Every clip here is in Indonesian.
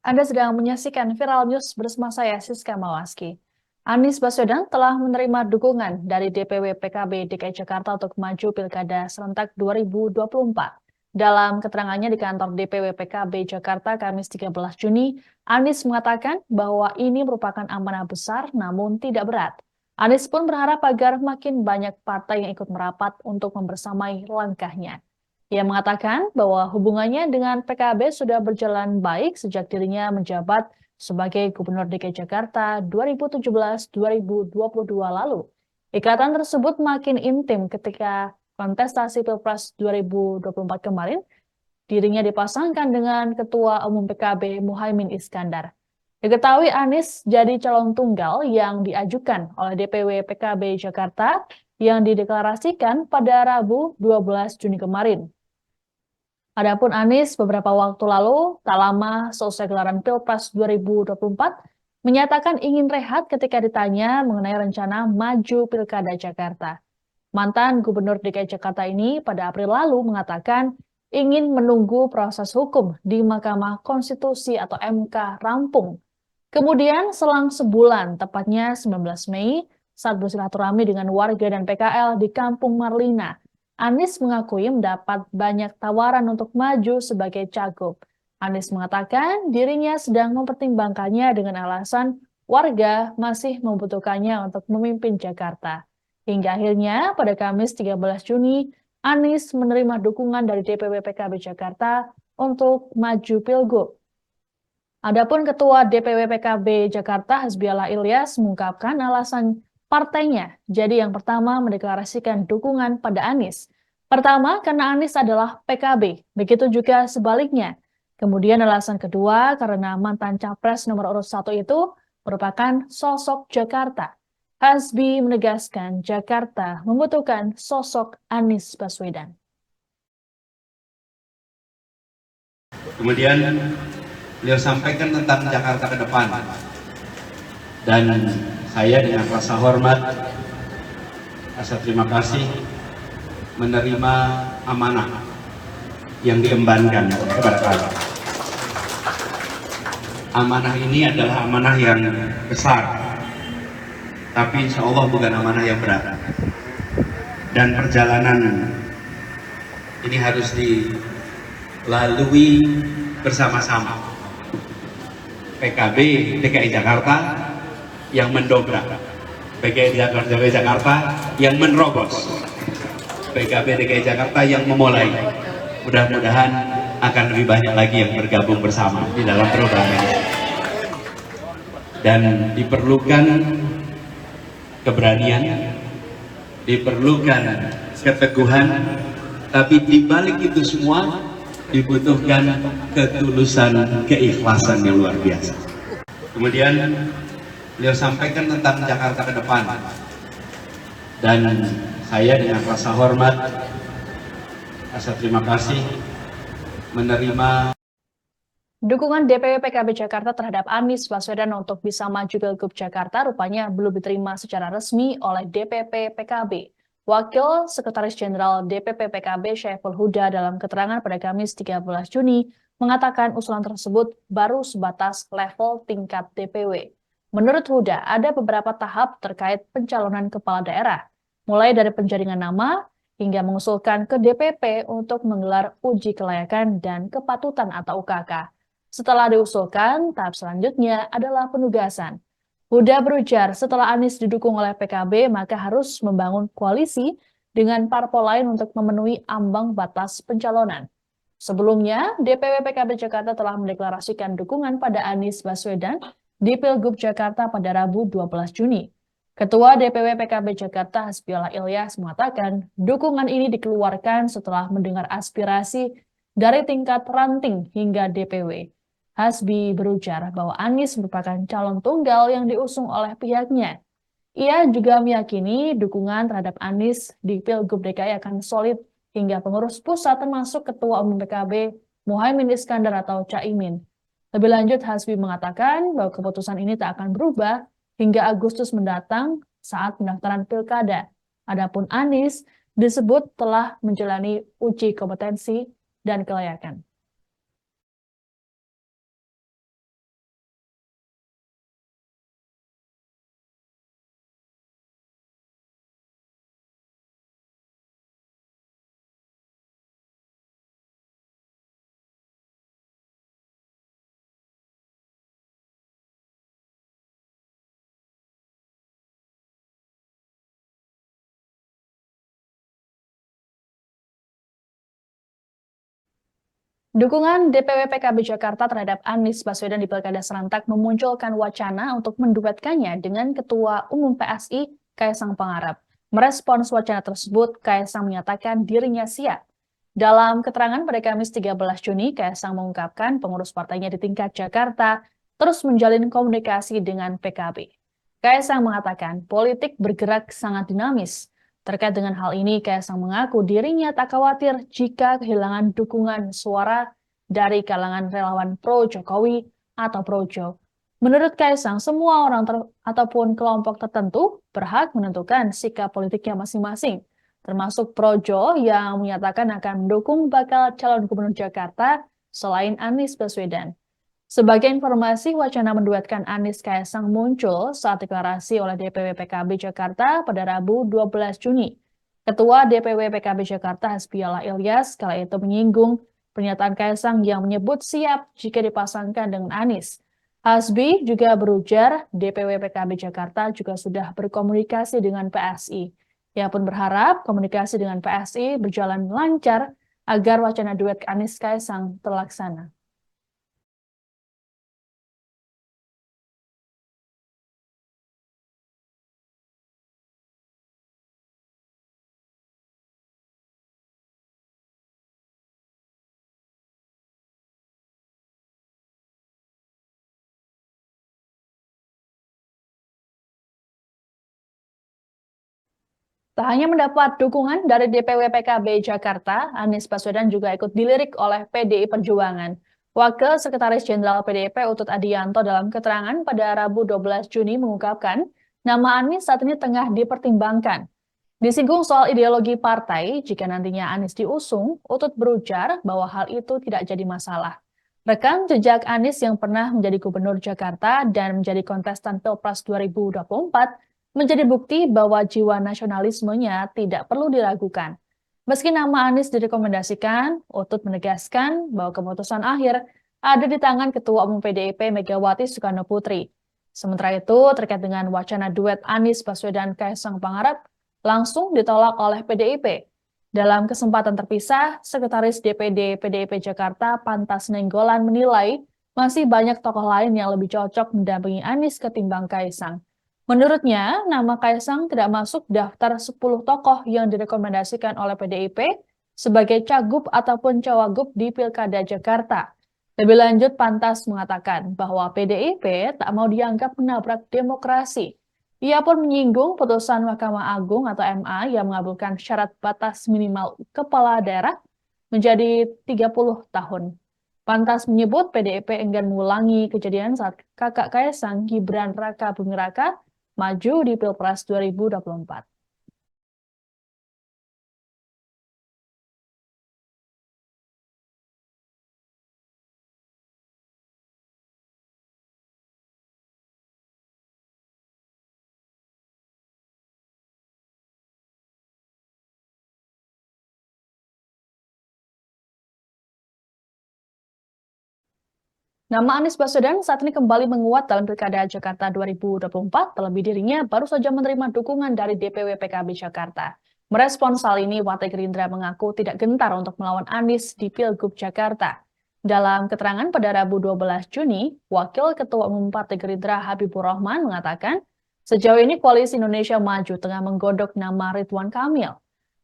Anda sedang menyaksikan Viral News bersama saya, Siska Mawaski. Anies Baswedan telah menerima dukungan dari DPW PKB DKI Jakarta untuk maju Pilkada serentak 2024. Dalam keterangannya di kantor DPW PKB Jakarta Kamis 13 Juni, Anies mengatakan bahwa ini merupakan amanah besar namun tidak berat. Anies pun berharap agar makin banyak partai yang ikut merapat untuk membersamai langkahnya. Ia mengatakan bahwa hubungannya dengan PKB sudah berjalan baik sejak dirinya menjabat sebagai Gubernur DKI Jakarta 2017-2022 lalu. Ikatan tersebut makin intim ketika kontestasi Pilpres 2024 kemarin, dirinya dipasangkan dengan Ketua Umum PKB Muhaimin Iskandar. Diketahui Anies jadi calon tunggal yang diajukan oleh DPW PKB Jakarta yang dideklarasikan pada Rabu 12 Juni kemarin. Adapun Anies beberapa waktu lalu, tak lama selesai gelaran Pilpres 2024, menyatakan ingin rehat ketika ditanya mengenai rencana maju Pilkada Jakarta. Mantan Gubernur DKI Jakarta ini pada April lalu mengatakan ingin menunggu proses hukum di Mahkamah Konstitusi atau MK rampung. Kemudian selang sebulan, tepatnya 19 Mei, saat bersilaturahmi dengan warga dan PKL di Kampung Marlina, Anies mengakui mendapat banyak tawaran untuk maju sebagai cagup. Anies mengatakan dirinya sedang mempertimbangkannya dengan alasan warga masih membutuhkannya untuk memimpin Jakarta. Hingga akhirnya pada Kamis 13 Juni, Anies menerima dukungan dari DPW PKB Jakarta untuk maju Pilgub. Adapun Ketua DPW PKB Jakarta Hasbiallah Ilyas mengungkapkan alasan partainya. Jadi yang pertama mendeklarasikan dukungan pada Anies. Pertama karena Anies adalah PKB, begitu juga sebaliknya. Kemudian alasan kedua karena mantan capres nomor urut 1 itu merupakan sosok Jakarta. Hasbi menegaskan Jakarta membutuhkan sosok Anies Baswedan. Kemudian beliau sampaikan tentang Jakarta ke depan. Dan saya dengan rasa hormat, rasa terima kasih menerima amanah yang diembankan kepada kami. Amanah ini adalah amanah yang besar, tapi insya Allah bukan amanah yang berat. Dan perjalanan ini harus dilalui bersama-sama. PKB DKI Jakarta yang mendobrak, PKB DKI Jakarta yang menerobos, PKB DKI Jakarta yang memulai. Mudah-mudahan akan lebih banyak lagi yang bergabung bersama di dalam program ini. Dan diperlukan keberanian, diperlukan keteguhan, tapi di balik itu semua dibutuhkan ketulusan, keikhlasan yang luar biasa. Kemudian beliau sampaikan tentang Jakarta ke depan. Dan saya dengan rasa hormat, rasa terima kasih menerima Dukungan DPW PKB Jakarta terhadap Anies Baswedan untuk bisa maju Pilgub Jakarta rupanya belum diterima secara resmi oleh DPP PKB. Wakil Sekretaris Jenderal DPP PKB Syaiful Huda dalam keterangan pada Kamis 13 Juni mengatakan usulan tersebut baru sebatas level tingkat DPW. Menurut Huda, ada beberapa tahap terkait pencalonan kepala daerah, mulai dari penjaringan nama hingga mengusulkan ke DPP untuk menggelar uji kelayakan dan kepatutan atau UKK. Setelah diusulkan, tahap selanjutnya adalah penugasan. Huda berujar setelah Anies didukung oleh PKB, maka harus membangun koalisi dengan parpol lain untuk memenuhi ambang batas pencalonan. Sebelumnya, DPW PKB Jakarta telah mendeklarasikan dukungan pada Anies Baswedan di Pilgub Jakarta pada Rabu 12 Juni. Ketua DPW PKB Jakarta Hasbiallah Ilyas mengatakan dukungan ini dikeluarkan setelah mendengar aspirasi dari tingkat ranting hingga DPW. Hasbi berujar bahwa Anies merupakan calon tunggal yang diusung oleh pihaknya. Ia juga meyakini dukungan terhadap Anies di Pilgub DKI akan solid hingga pengurus pusat termasuk Ketua Umum PKB Muhaimin Iskandar atau Caimin. Lebih lanjut, Hasbi mengatakan bahwa keputusan ini tak akan berubah hingga Agustus mendatang saat pendaftaran pilkada. Adapun Anies disebut telah menjalani uji kompetensi dan kelayakan. Dukungan DPW PKB Jakarta terhadap Anies Baswedan di Pilkada serentak memunculkan wacana untuk menduetkannya dengan Ketua Umum PSI, Kaisang Pangarep. Merespons wacana tersebut, Kaisang menyatakan dirinya siap. Dalam keterangan pada Kamis 13 Juni, Kaisang mengungkapkan pengurus partainya di tingkat Jakarta terus menjalin komunikasi dengan PKB. Kaisang mengatakan politik bergerak sangat dinamis. Terkait dengan hal ini, Kaisang mengaku dirinya tak khawatir jika kehilangan dukungan suara dari kalangan relawan pro-Jokowi atau Projo. Menurut Kaisang, semua orang ataupun kelompok tertentu berhak menentukan sikap politiknya masing-masing, termasuk Projo yang menyatakan akan mendukung bakal calon gubernur Jakarta selain Anies Baswedan. Sebagai informasi, wacana menduetkan Anies Kaisang muncul saat deklarasi oleh DPW PKB Jakarta pada Rabu 12 Juni. Ketua DPW PKB Jakarta Hasbiallah Ilyas kala itu menyinggung pernyataan Kaisang yang menyebut siap jika dipasangkan dengan Anies. Hasbi juga berujar DPW PKB Jakarta juga sudah berkomunikasi dengan PSI. Ia pun berharap komunikasi dengan PSI berjalan lancar agar wacana duet Anies Kaisang terlaksana. Tak hanya mendapat dukungan dari DPW PKB Jakarta, Anies Baswedan juga ikut dilirik oleh PDI Perjuangan. Wakil Sekretaris Jenderal PDIP Utut Adianto dalam keterangan pada Rabu 12 Juni mengungkapkan, nama Anies saat ini tengah dipertimbangkan. Disinggung soal ideologi partai, jika nantinya Anies diusung, Utut berujar bahwa hal itu tidak jadi masalah. Rekam jejak Anies yang pernah menjadi Gubernur Jakarta dan menjadi kontestan Pilpres 2024 menjadi bukti bahwa jiwa nasionalismenya tidak perlu diragukan. Meski nama Anies direkomendasikan, Utut menegaskan bahwa keputusan akhir ada di tangan Ketua Umum PDIP Megawati Soekarno Putri. Sementara itu, terkait dengan wacana duet Anies Baswedan Kaisang Pangarep, langsung ditolak oleh PDIP. Dalam kesempatan terpisah, Sekretaris DPD PDIP Jakarta Pantas Nenggolan menilai masih banyak tokoh lain yang lebih cocok mendampingi Anies ketimbang Kaisang. Menurutnya, nama Kaisang tidak masuk daftar 10 tokoh yang direkomendasikan oleh PDIP sebagai cagup ataupun cawagup di Pilkada Jakarta. Lebih lanjut, Pantas mengatakan bahwa PDIP tak mau dianggap menabrak demokrasi. Ia pun menyinggung putusan Mahkamah Agung atau MA yang mengabulkan syarat batas minimal kepala daerah menjadi 30 tahun. Pantas menyebut PDIP enggan mengulangi kejadian saat kakak Kaisang Gibran Raka Buming Raka maju di Pilpres 2024. Nama Anies Baswedan saat ini kembali menguat dalam Pilkada Jakarta 2024, terlebih dirinya baru saja menerima dukungan dari DPW PKB Jakarta. Merespons hal ini, Partai Gerindra mengaku tidak gentar untuk melawan Anies di Pilgub Jakarta. Dalam keterangan pada Rabu 12 Juni, Wakil Ketua Umum Partai Gerindra Habibur Rahman mengatakan, sejauh ini Koalisi Indonesia Maju tengah menggodok nama Ridwan Kamil.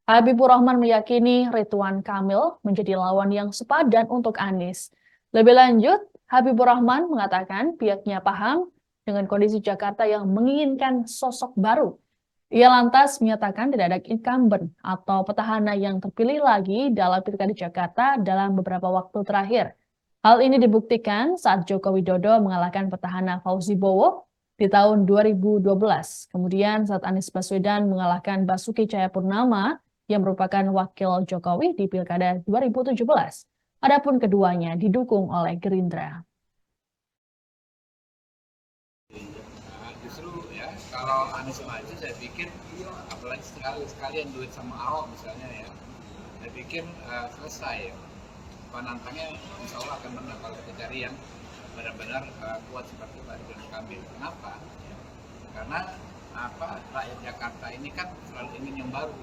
Habibur Rahman meyakini Ridwan Kamil menjadi lawan yang sepadan untuk Anies. Lebih lanjut, Habibur Rahman mengatakan pihaknya paham dengan kondisi Jakarta yang menginginkan sosok baru. Ia lantas menyatakan tidak ada incumbent atau petahana yang terpilih lagi dalam Pilkada Jakarta dalam beberapa waktu terakhir. Hal ini dibuktikan saat Joko Widodo mengalahkan petahana Fauzi Bowo di tahun 2012. Kemudian saat Anies Baswedan mengalahkan Basuki Cahayapurnama yang merupakan wakil Jokowi di Pilkada 2017. Adapun keduanya didukung oleh Gerindra. Justru ya, kalau Anies maju saya pikir, apalagi sekalian duit sama Ahok misalnya ya, saya pikir selesai. Penantangnya insya Allah akan menang kalau kita cari yang benar-benar kuat seperti Pak Ridwan Kamil. Kenapa? Karena rakyat Jakarta ini kan selalu ingin yang baru,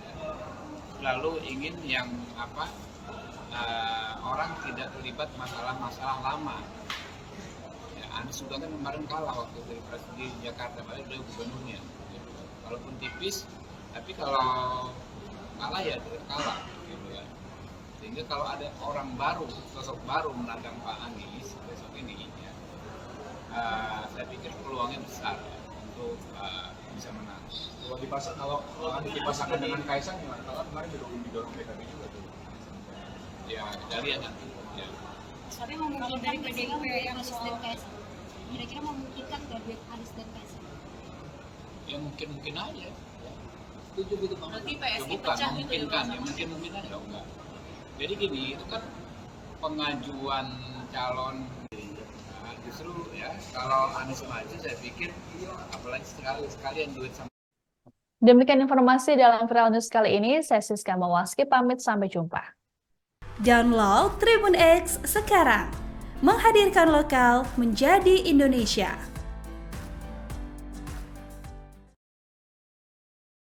ya. Selalu ingin yang orang tidak terlibat masalah-masalah lama. Ya, Anies juga kan kemarin kalah waktu pilpres di Jakarta, padahal beliau gubernurnya. Gitu. Walaupun tipis, tapi kalau kalah ya tetap kalah. Gitu ya. Sehingga kalau ada orang baru, sosok baru menantang Pak Anies besok ini, ya, saya pikir peluangnya besar ya, untuk bisa menang. Kalau dipasangkan dengan Kaisang gimana? Kalau kemarin didorong PKB juga tuh. Ya, kita lihat nanti. Ya. Tapi memungkinkan dari PDIP Anies dan Kaisang. Kira-kira memungkinkan nggak duet Anies dan Kaisang? Ya mungkin aja. Ya. Setuju gitu Bang. Berarti Ya, PSI bukan pecah gitu ya, memungkinkan, Bang, ya sama mungkin aja enggak. Jadi gini, itu kan pengajuan calon. Nah, justru ya kalau Anies maju saya pikir apalagi sekalian duet sama. Demikian informasi dalam Viral News kali ini. Saya Siska Mawaski pamit, sampai jumpa. Download Tribun X sekarang, menghadirkan lokal menjadi Indonesia.